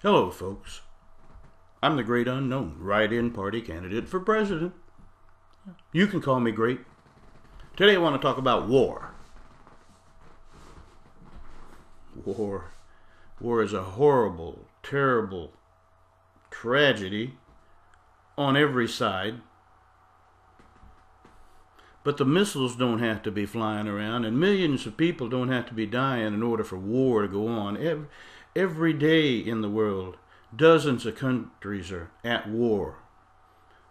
Hello, folks. I'm the great unknown write-in party candidate for president. You can call me great. Today I want to talk about war. War is a horrible, terrible tragedy on every side. But the missiles don't have to be flying around, and millions of people don't have to be dying in order for war to go on. Every day in the world, dozens of countries are at war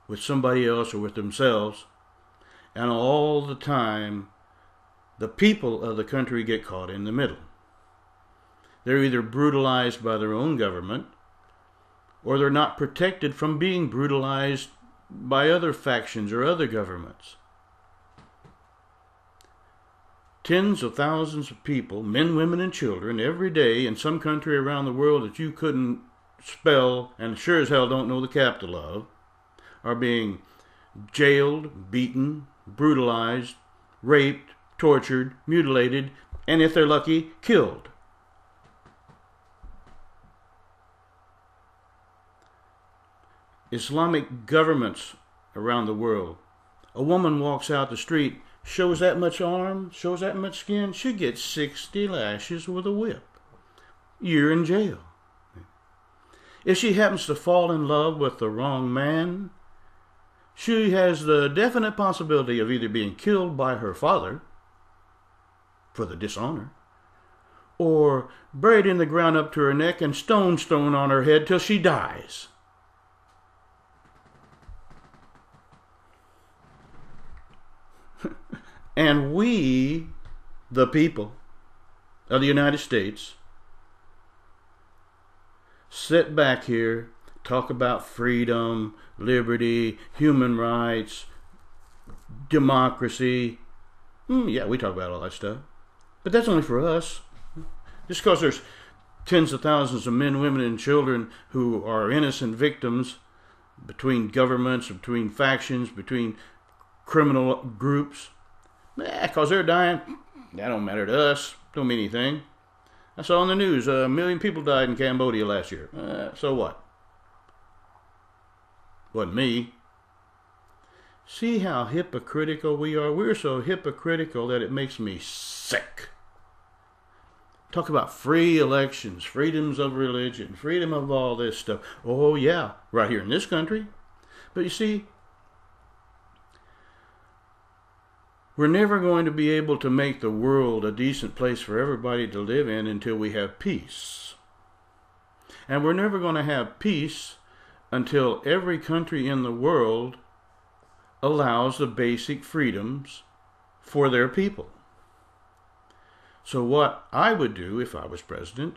with somebody else or with themselves, and all the time, the people of the country get caught in the middle. They're either brutalized by their own government, or they're not protected from being brutalized by other factions or other governments. Tens of thousands of people, men, women, and children, every day in some country around the world that you couldn't spell and sure as hell don't know the capital of, are being jailed, beaten, brutalized, raped, tortured, mutilated, and if they're lucky, killed. Islamic governments around the world. A woman walks out the street, shows that much arm, shows that much skin, she gets 60 lashes with a whip. You're in jail. If she happens to fall in love with the wrong man, she has the definite possibility of either being killed by her father for the dishonor, or buried in the ground up to her neck and stone on her head till she dies. And we, the people of the United States, sit back here, talk about freedom, liberty, human rights, democracy. Yeah, we talk about all that stuff. But that's only for us. Just because there's tens of thousands of men, women, and children who are innocent victims between governments, between factions, between criminal groups. Because they're dying, that don't matter to us. Don't mean anything. I saw on the news 1 million people died in Cambodia last year. So what? Wasn't me. See how hypocritical we are? We're so hypocritical that it makes me sick. Talk about free elections, freedoms of religion, freedom of all this stuff. Oh yeah, right here in this country. But you see, we're never going to be able to make the world a decent place for everybody to live in until we have peace. And we're never going to have peace until every country in the world allows the basic freedoms for their people. So what I would do if I was president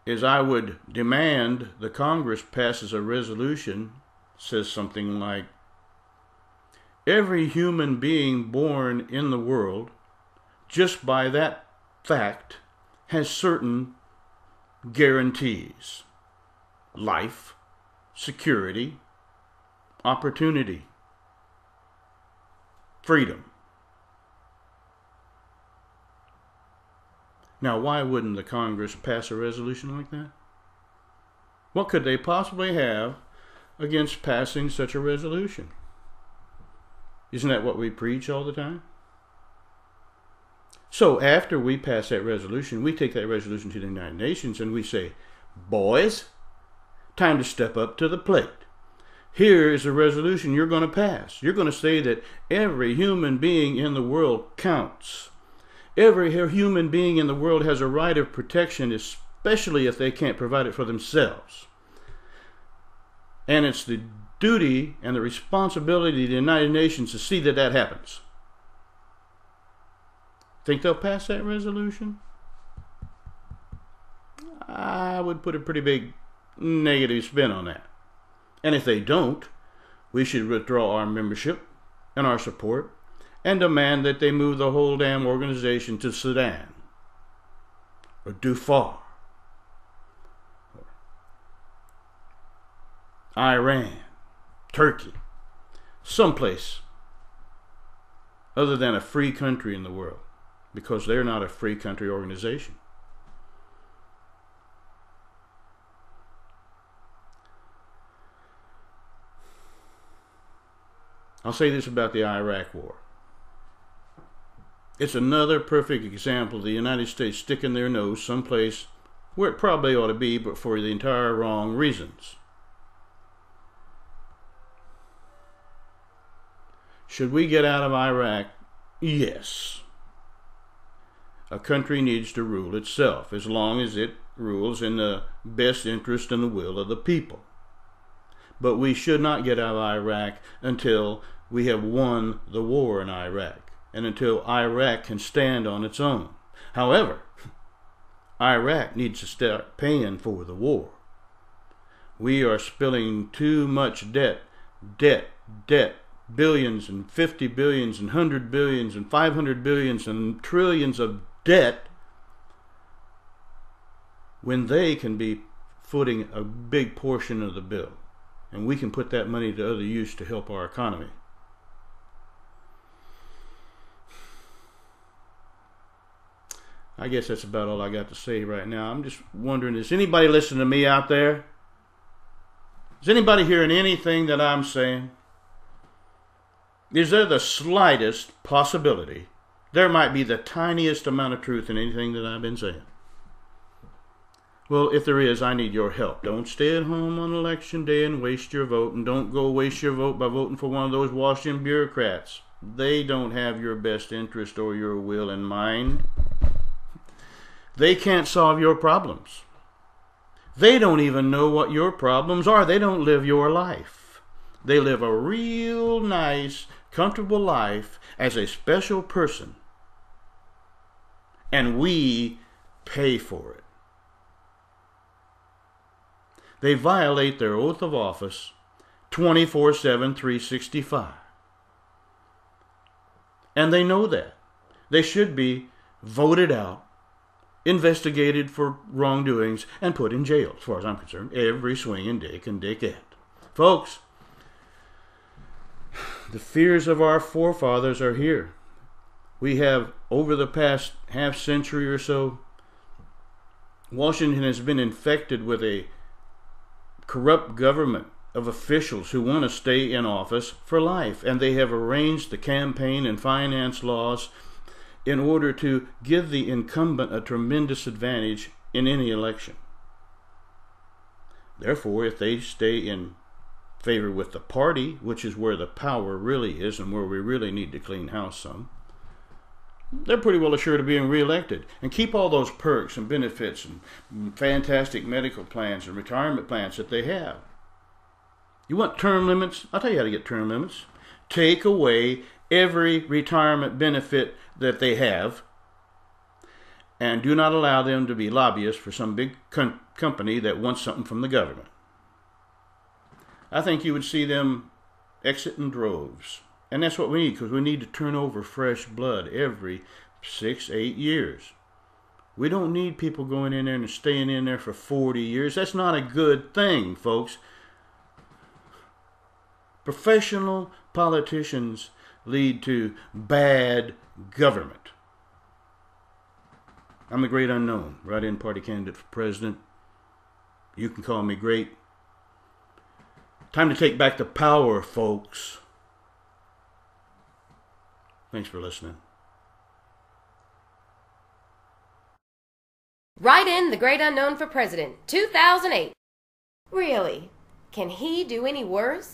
is I would demand the Congress passes a resolution, says something like, every human being born in the world, just by that fact, has certain guarantees. Life, security, opportunity, freedom. Now, why wouldn't the Congress pass a resolution like that? What could they possibly have against passing such a resolution? Isn't that what we preach all the time? So after we pass that resolution, we take that resolution to the United Nations and we say, boys, time to step up to the plate. Here is a resolution you're going to pass. You're going to say that every human being in the world counts. Every human being in the world has a right of protection, especially if they can't provide it for themselves. And it's the duty and the responsibility of the United Nations to see that that happens. Think they'll pass that resolution? I would put a pretty big negative spin on that. And if they don't, we should withdraw our membership and our support and demand that they move the whole damn organization to Sudan or Darfur, Iran, Turkey, someplace other than a free country in the world, because they're not a free country organization. I'll say this about the Iraq War. It's another perfect example of the United States sticking their nose someplace where it probably ought to be, but for the entire wrong reasons. Should we get out of Iraq? Yes. A country needs to rule itself as long as it rules in the best interest and the will of the people. But we should not get out of Iraq until we have won the war in Iraq and until Iraq can stand on its own. However, Iraq needs to start paying for the war. We are spilling too much debt, billions and 50 billions and 100 billions and 500 billions and trillions of debt when they can be footing a big portion of the bill. And we can put that money to other use to help our economy. I guess that's about all I got to say right now. I'm just wondering, is anybody listening to me out there? Is anybody hearing anything that I'm saying? Is there the slightest possibility there might be the tiniest amount of truth in anything that I've been saying? Well, if there is, I need your help. Don't stay at home on election day and waste your vote. And don't go waste your vote by voting for one of those Washington bureaucrats. They don't have your best interest or your will in mind. They can't solve your problems. They don't even know what your problems are. They don't live your life. They live a real nice, comfortable life as a special person. And we pay for it. They violate their oath of office 24/7, 365. And they know that. They should be voted out, investigated for wrongdoings, and put in jail, as far as I'm concerned. Every swinging dick and dickette. Folks, the fears of our forefathers are here. We have, over the past half century or so, Washington has been infected with a corrupt government of officials who want to stay in office for life, and they have arranged the campaign and finance laws in order to give the incumbent a tremendous advantage in any election. Therefore, if they stay in favor with the party, which is where the power really is and where we really need to clean house some, they're pretty well assured of being reelected. And keep all those perks and benefits and fantastic medical plans and retirement plans that they have. You want term limits? I'll tell you how to get term limits. Take away every retirement benefit that they have and do not allow them to be lobbyists for some big company that wants something from the government. I think you would see them exit in droves. And that's what we need, because we need to turn over fresh blood every 6-8 years. We don't need people going in there and staying in there for 40 years. That's not a good thing, folks. Professional politicians lead to bad government. I'm the great unknown, write-in party candidate for president. You can call me great. Time to take back the power, folks. Thanks for listening. Write in the Great Unknown for President, 2008. Really? Can he do any worse?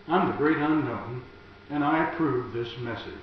I'm the Great Unknown, and I approve this message.